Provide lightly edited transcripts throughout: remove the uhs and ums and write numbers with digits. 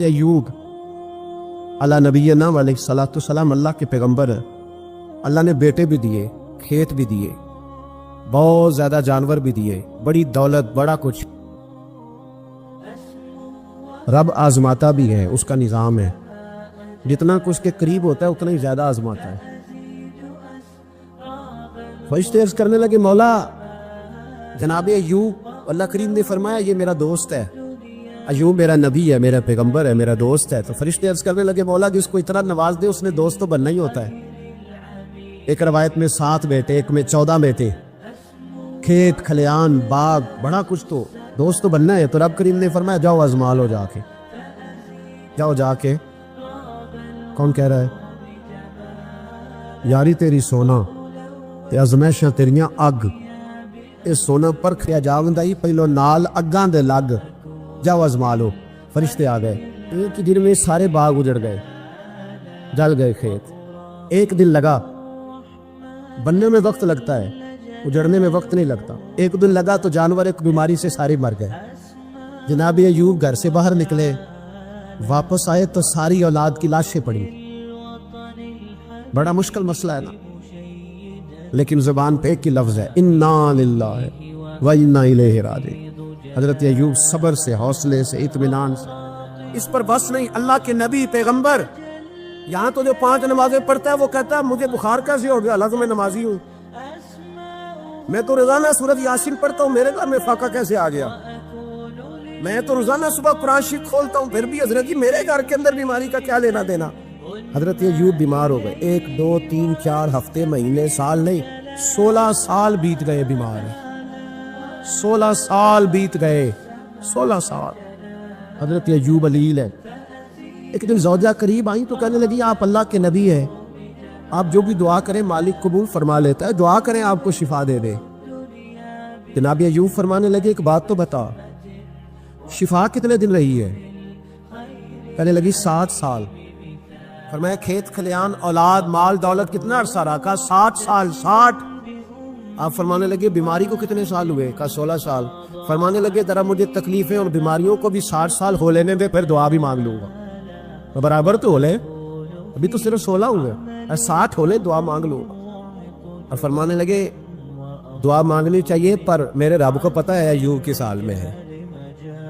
ایوب علی نبینا علیہ الصلوۃ والسلام اللہ کے پیغمبر ہیں۔ اللہ نے بیٹے بھی دیے، کھیت بھی دیے، بہت زیادہ جانور بھی دیے، بڑی دولت، بڑا کچھ۔ رب آزماتا بھی ہے، اس کا نظام ہے، جتنا کچھ کے قریب ہوتا ہے اتنا ہی زیادہ آزماتا ہے۔ فرشتے عرض کرنے لگے مولا جناب ایوب، اللہ کریم نے فرمایا یہ میرا دوست ہے، ایوب میرا نبی ہے، میرا پیغمبر ہے، میرا دوست ہے۔ تو فرشتے عرض کرنے لگے مولا جس کو اتنا نواز دے اس نے دوست تو بننا ہی ہوتا ہے۔ ایک روایت میں 7 بیٹے، ایک میں 14 بیٹے، کھیت کھلیان باغ بڑا کچھ، تو دوست تو بننا ہے۔ تو رب کریم نے فرمایا جاؤ آزما لو، جا کے جاؤ، جا کے۔ کون کہہ رہا ہے؟ یاری تیری سونا تے ازمائشاں تیریاں اگ، اے سونا پرکھیا جاوندا ہی پہلو نال اگاں دے لگ، جاؤ آزما لو۔ فرشتے آ گئے، ایک ہی دن میں سارے باغ اجڑ گئے، جل گئے کھیت۔ ایک دن لگا، بننے میں وقت لگتا ہے، اجڑنے میں وقت نہیں لگتا۔ ایک دن لگا تو جانور ایک بیماری سے سارے مر گئے۔ جناب ایوب گھر سے باہر نکلے، واپس آئے تو ساری اولاد کی لاشیں پڑی۔ بڑا مشکل مسئلہ ہے نا، لیکن زبان پہ ایک ہی لفظ ہے، انا للہ و انا الیہ راجعون۔ حضرت ایوب صبر سے، حوصلے سے، اطمینان سے، اس پر بس نہیں، اللہ کے نبی پیغمبر۔ یہاں تو جو 5 نمازیں پڑھتا ہے وہ کہتا ہے مجھے بخار کیسے ہو گیا، اللہ تو میں نمازی ہوں، میں تو روزانہ سورۃ یاسین پڑھتا ہوں، میرے گھر میں فاقہ کیسے آ گیا، میں تو روزانہ صبح قرآن شریف کھولتا ہوں، پھر بھی حضرت جی میرے گھر کے اندر بیماری کا کیا لینا دینا۔ حضرت ایوب بیمار ہو گئے، 1 2 3 4 ہفتے، مہینے، سال نہیں، 16 سال بیت گئے بیمار ہیں، 16 سال بیت گئے، 16 سال۔ حضرت ایوب علیل ہے۔ ایک دن زوجہ قریب آئیں تو کہنے لگی آپ اللہ کے نبی ہیں، آپ جو بھی دعا کریں مالک قبول فرما لیتا ہے، دعا کریں آپ کو شفا دے دے۔ جناب ایوب فرمانے لگے ایک بات تو بتا، شفا کتنے دن رہی ہے؟ کہنے لگی 7 سال۔ فرمایا کھیت کھلیان اولاد مال دولت کتنا عرصہ رہا؟ کہا 7 سال۔ 60۔ آپ فرمانے لگے بیماری کو کتنے سال ہوئے؟ کہا 16 سال۔ فرمانے لگے ذرا مجھے تکلیفیں اور بیماریوں کو بھی 60 سال ہو لینے دے، پھر دعا بھی مانگ لوں گا۔ برابر تو ہو لے، ابھی تو صرف 16 ہوئے، 60 ہو لے، دعا مانگ لوں گا۔ اور فرمانے لگے دعا مانگنی چاہیے پر میرے رب کو پتہ ہے ایوب کس حال میں ہے،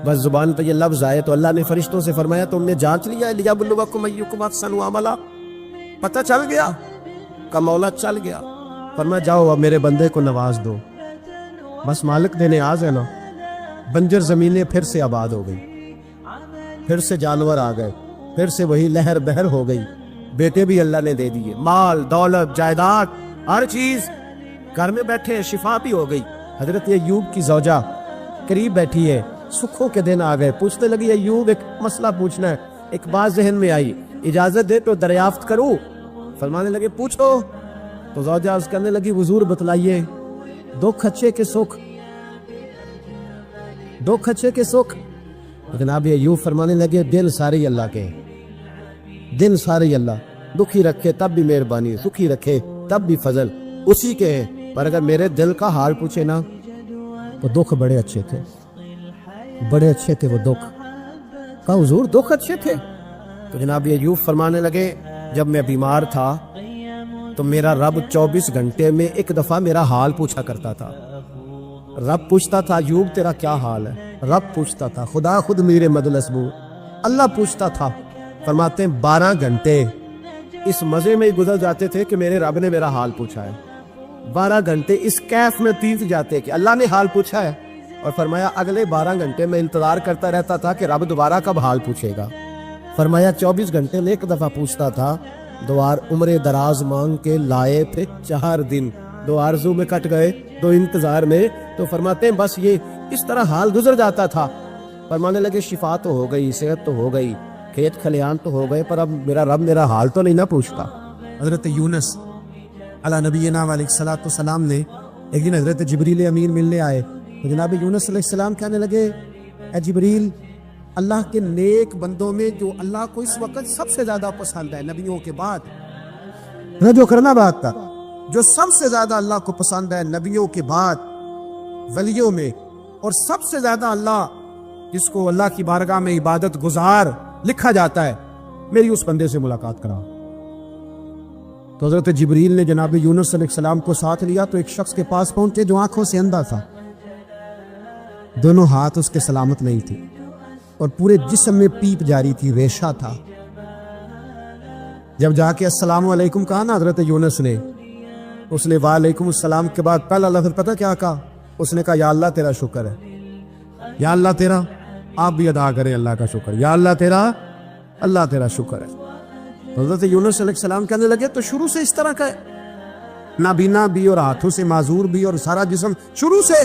بس زبان پہ یہ لفظ آئے تو اللہ نے فرشتوں سے فرمایا تم نے جانچ لیا ہے لیبلوکم ایکم احسن عملا، پتہ چل گیا؟ کہ مولا چل گیا۔ فرمایا جاؤ اب میرے بندے کو نواز دو، بس مالک دے نیاز ہے نا۔ بنجر زمینیں پھر سے آباد ہو گئی، پھر سے جانور آ گئے، پھر سے وہی لہر بہر ہو گئی، بیٹے بھی اللہ نے دے دیے، مال دولت جائیداد ہر چیز، گھر میں بیٹھے شفا بھی ہو گئی۔ حضرت ایوب کی زوجہ قریب بیٹھی ہے، سکھوں کے دن آ گئے، پوچھنے لگی ایوب ایک مسئلہ پوچھنا ہے، ایک بات ذہن میں آئی، اجازت دے تو دریافت کروں؟ فرمانے لگے پوچھو۔ تو زوجہ اس کہنے لگی حضور بتلائیے، دکھ اچھے کے سکھ، دکھ اچھے کے سکھ۔ جناب ایوب فرمانے لگے دن سارے اللہ کے، دن سارے اللہ، دکھی رکھے تب بھی مہربانی، سکھی رکھے تب بھی فضل اسی کے ہیں، پر اگر میرے دل کا حال پوچھے نا تو دکھ بڑے اچھے تھے، بڑے اچھے تھے وہ دکھ۔ کہا حضور دکھ اچھے تھے؟ تو جناب ایوب فرمانے لگے جب میں بیمار تھا تو میرا رب 24 گھنٹے میں ایک دفعہ میرا حال پوچھا کرتا تھا۔ رب پوچھتا تھا ایوب تیرا کیا حال ہے؟ رب پوچھتا تھا، خدا خود میرے مدلسبو، اللہ پوچھتا تھا۔ فرماتے ہیں 12 گھنٹے اس مزے میں ہی گزر جاتے تھے کہ میرے رب نے میرا حال پوچھا ہے، 12 گھنٹے اس کیف میں بیت جاتے کہ اللہ نے حال پوچھا ہے۔ اور فرمایا اگلے 12 گھنٹے میں انتظار کرتا رہتا تھا کہ رب دوبارہ کب حال پوچھے گا۔ فرمایا 24 گھنٹے میں ایک دفعہ پوچھتا تھا، دوار عمر دراز مانگ کے لائے تھے 4 دن، 2 آرزو میں کٹ گئے، 2 انتظار میں۔ تو فرماتے ہیں بس یہ اس طرح حال گزر جاتا تھا۔ فرمانے لگے شفا تو ہو گئی، صحت تو ہو گئی، کھیت کھلیان تو ہو گئے، پر اب میرا رب میرا حال تو نہیں نہ پوچھتا۔ حضرت یونس علی نبینا علیہ الصلوۃ والسلام نے ایک دن حضرت جبریل امین ملنے آئے تو جناب یونس علیہ السلام کہنے لگے اے جبریل، اللہ کے نیک بندوں میں جو اللہ کو اس وقت سب سے زیادہ پسند ہے نبیوں کے بعد، جو کرنا بات تھا، جو سب سے زیادہ اللہ کو پسند ہے نبیوں کے بعد ولیوں میں، اور سب سے زیادہ اللہ جس کو اللہ کی بارگاہ میں عبادت گزار لکھا جاتا ہے میری اس بندے سے ملاقات کرا. تو حضرت جبریل نے جناب یونس علیہ السلام کو ساتھ لیا تو ایک شخص کے پاس پہنچے جو آنکھوں سے اندھا تھا. دونوں ہاتھ اس کے سلامت نہیں تھے اور پورے جسم میں پیپ جاری تھی، ریشہ تھا. جب جا کے السلام علیکم کہا نا حضرت یونس نے، اس نے وعلیکم السلام کے بعد پہلا لفظ پتہ کیا کہا؟ اس نے کہا یا اللہ تیرا شکر ہے، یا اللہ تیرا، آپ بھی ادا کریں اللہ کا شکر، یا اللہ تیرا شکر ہے. حضرت یونس علیہ السلام کہنے لگے تو شروع سے اس طرح کا ہے، نابینا بھی اور ہاتھوں سے معذور بھی اور سارا جسم شروع سے.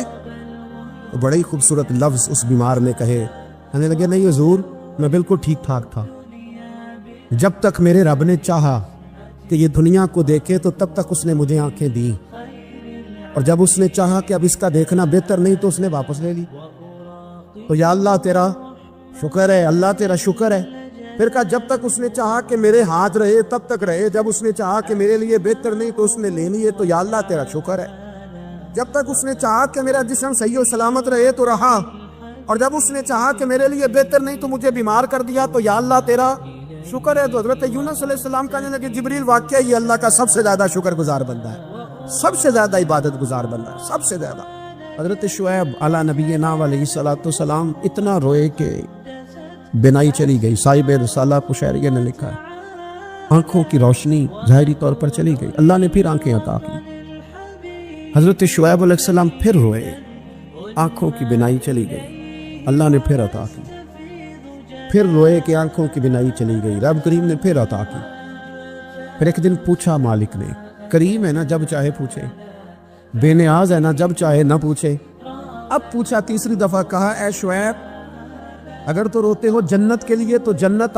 تو بڑے ہی خوبصورت لفظ اس بیمار نے کہے. کہنے لگے نہیں حضور، میں بالکل ٹھیک ٹھاک تھا. جب تک میرے رب نے چاہا کہ یہ دنیا کو دیکھے تو تب تک اس نے مجھے آنکھیں دی، اور جب اس نے چاہا کہ اب اس کا دیکھنا بہتر نہیں تو اس نے واپس لے لی. تو یا اللہ تیرا شکر ہے، اللہ تیرا شکر ہے. پھر کہا جب تک اس نے چاہا کہ میرے ہاتھ رہے تب تک رہے، جب اس نے چاہا کہ میرے لیے بہتر نہیں تو اس نے لے لیے، تو یا اللہ تیرا شکر ہے. جب تک اس نے چاہا کہ میرا جسم صحیح و سلامت رہے تو رہا، اور جب اس نے چاہا کہ میرے لیے بہتر نہیں تو مجھے بیمار کر دیا، تو یا اللہ تیرا شکر ہے. تو حضرت یونس علیہ السلام کہنے لگے جبریل واقعہ یہ اللہ کا سب سے زیادہ شکر گزار بندہ ہے، سب سے زیادہ عبادت گزار بندہ ہے، سب سے زیادہ. حضرت شعیب علی نبینا علیہ الصلوۃ والسلام اتنا روئے کہ بینائی چلی گئی. صاحب رسالہ قشیریہ نے لکھا ہے آنکھوں کی روشنی ظاہری طور پر چلی گئی، اللہ نے پھر آنکھیں عطا کی. حضرت شعیب علیہ السلام پھر روئے، آنکھوں کی بینائی چلی گئی، اللہ نے پھر عطا کی. پھر روئے کہ آنکھوں کی بینائی چلی گئی، رب کریم نے پھر عطا کی. پھر ایک دن پوچھا مالک نے، کریم ہے نا جب چاہے پوچھے، بے نیاز ہے نا جب چاہے نہ پوچھے. اب پوچھا تیسری دفعہ، کہا اے شعیب اگر تو روتے ہو جنت کے لیے تو جنت